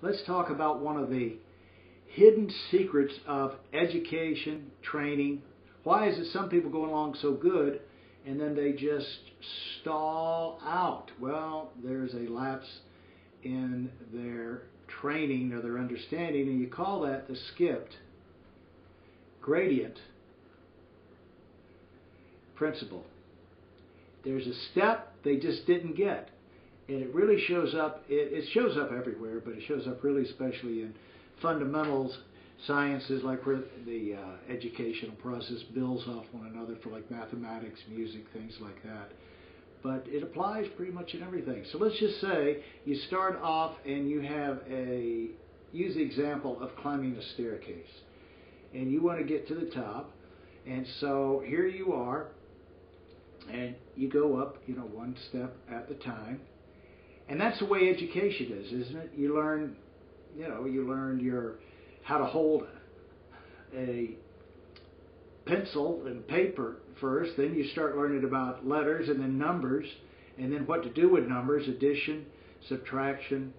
let's talk about one of the hidden secrets of education, training. Why is it some people go along so good and then they just stall out? Well, there's a lapse in their training or their understanding, and you call that the skipped gradient principle. There's a step they just didn't get. And it really shows up, it shows up everywhere, but it shows up really especially in fundamentals sciences, like where the educational process builds off one another for like mathematics, music, things like that. But it applies pretty much in everything. So let's just say you start off and you have use the example of climbing a staircase. And you want to get to the top. And so here you are, and you go up, one step at the time. And that's the way education is, isn't it? You learn, how to hold a pencil and paper first. Then you start learning about letters and then numbers, and then what to do with numbers, addition, subtraction.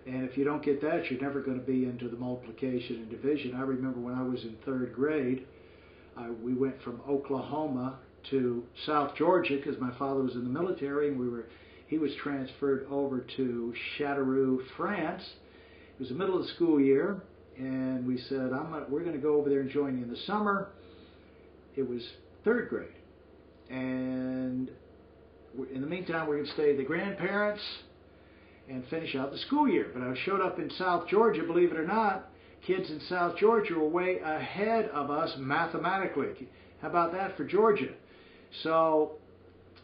And if you don't get that, you're never going to be into the multiplication and division. I remember when I was in third grade, we went from Oklahoma to South Georgia because my father was in the military, and he was transferred over to Châteauroux, France. It was the middle of the school year, and we said, we're going to go over there and join you in the summer. It was third grade. And in the meantime, we're going to stay with the grandparents and finish out the school year. But I showed up in South Georgia, believe it or not. Kids in South Georgia were way ahead of us mathematically. How about that for Georgia? So,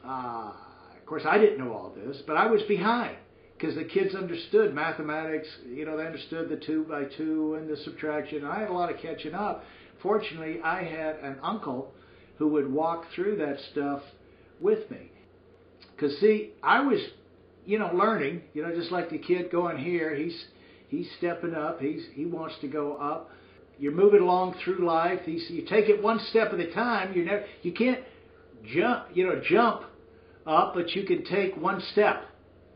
of course, I didn't know all this, but I was behind because the kids understood mathematics. They understood the 2 by 2 and the subtraction. I had a lot of catching up. Fortunately, I had an uncle who would walk through that stuff with me. Because, see, I was, learning, just like the kid going here. He's stepping up. He wants to go up. You're moving along through life. You take it one step at a time. You can't jump up, but you can take one step.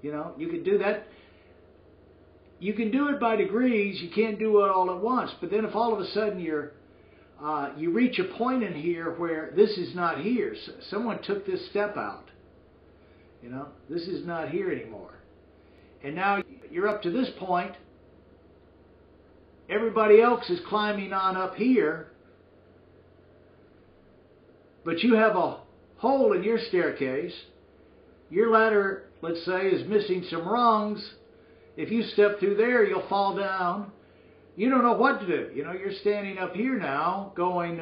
You can do that. You can do it by degrees. You can't do it all at once. But then if all of a sudden you reach a point in here where this is not here. Someone took this step out. This is not here anymore. And now you're up to this point. Everybody else is climbing on up here. But you have a hole in your staircase. Your ladder, let's say, is missing some rungs. If you step through there, you'll fall down. You don't know what to do. You're standing up here now going,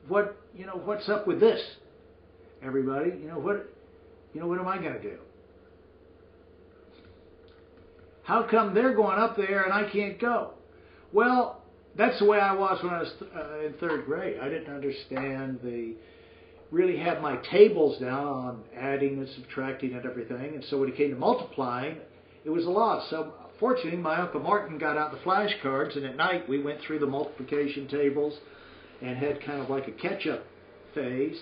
what's up with this, everybody? What am I going to do? How come they're going up there and I can't go? Well, that's the way I was when I was in third grade. I didn't understand really have my tables down on adding and subtracting and everything. And so when it came to multiplying, it was a lot. So fortunately, my Uncle Martin got out the flashcards, and at night we went through the multiplication tables and had kind of like a catch-up phase.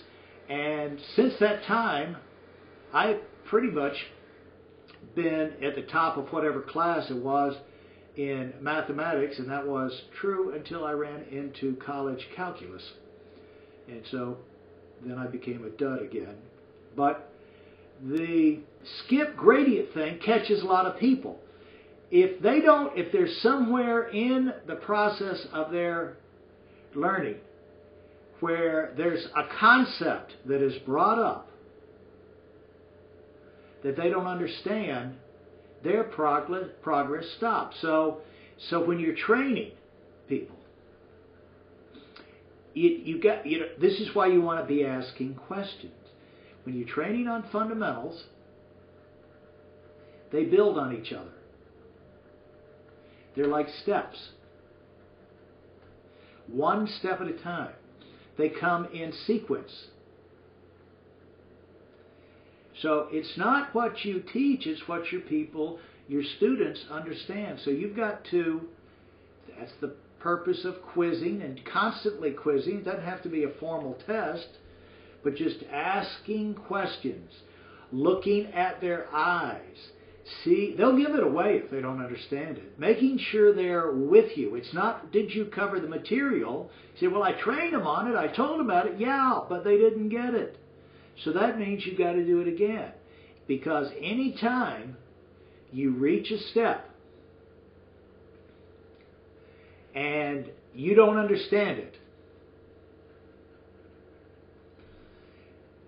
And since that time, I've pretty much been at the top of whatever class it was in mathematics, and that was true until I ran into college calculus. And so then I became a dud again. But the skip gradient thing catches a lot of people. If there's somewhere in the process of their learning where there's a concept that is brought up that they don't understand, their progress stops. So when you're training people, this is why you want to be asking questions. When you're training on fundamentals, they build on each other. They're like steps. One step at a time. They come in sequence. So it's not what you teach, it's what your students understand. So you've got to, that's the purpose of quizzing and constantly quizzing. It doesn't have to be a formal test, but just asking questions, looking at their eyes, See, they'll give it away if they don't understand it. Making sure they're with you. It's not, did you cover the material? You say, well, I trained them on it. I told them about it. Yeah, but they didn't get it. So that means you've got to do it again. Because any time you reach a step and you don't understand it,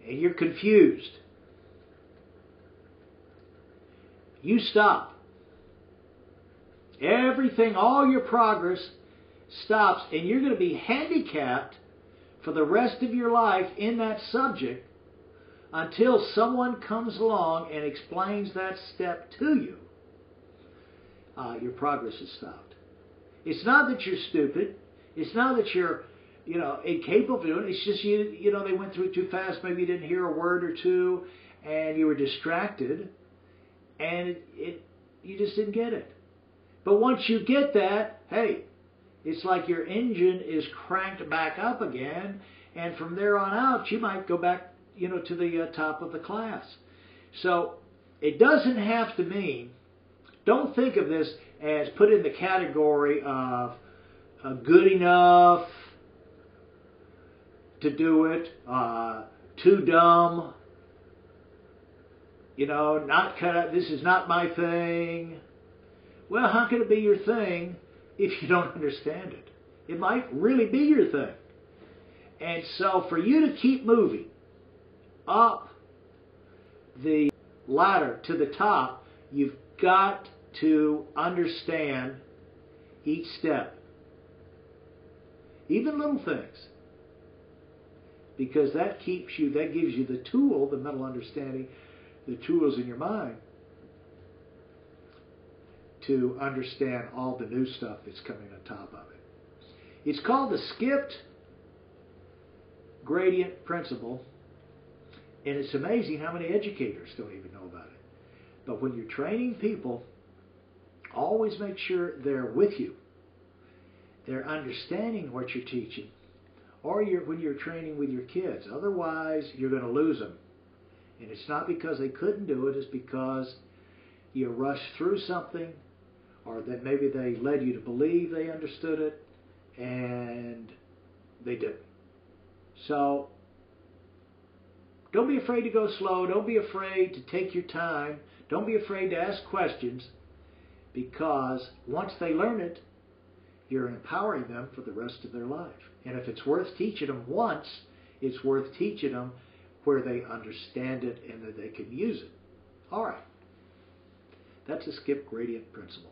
and you're confused, you stop. Everything, all your progress stops, and you're going to be handicapped for the rest of your life in that subject until someone comes along and explains that step to you. Your progress is stopped. It's not that you're stupid. It's not that you're, incapable of doing it. It's just they went through it too fast. Maybe you didn't hear a word or two, and you were distracted, and you just didn't get it. But once you get that, hey, it's like your engine is cranked back up again, and from there on out, you might go back, to the top of the class. So it doesn't have to mean. Don't think of this as put in the category of good enough to do it, too dumb, not cut out, this is not my thing. Well, how can it be your thing if you don't understand it? It might really be your thing. And so for you to keep moving up the ladder to the top, you've got to understand each step, even little things, because that gives you the tool, the mental understanding, the tools in your mind to understand all the new stuff that's coming on top of it. It's called the skipped gradient principle, and it's amazing how many educators don't even know about it. But when you're training people, always make sure they're with you. They're understanding what you're teaching, or when you're training with your kids. Otherwise, you're going to lose them. And it's not because they couldn't do it. It's because you rushed through something, or that maybe they led you to believe they understood it, and they didn't. So don't be afraid to go slow. Don't be afraid to take your time. Don't be afraid to ask questions, because once they learn it, you're empowering them for the rest of their life. And if it's worth teaching them once, it's worth teaching them where they understand it and that they can use it. All right. That's a skip gradient principle.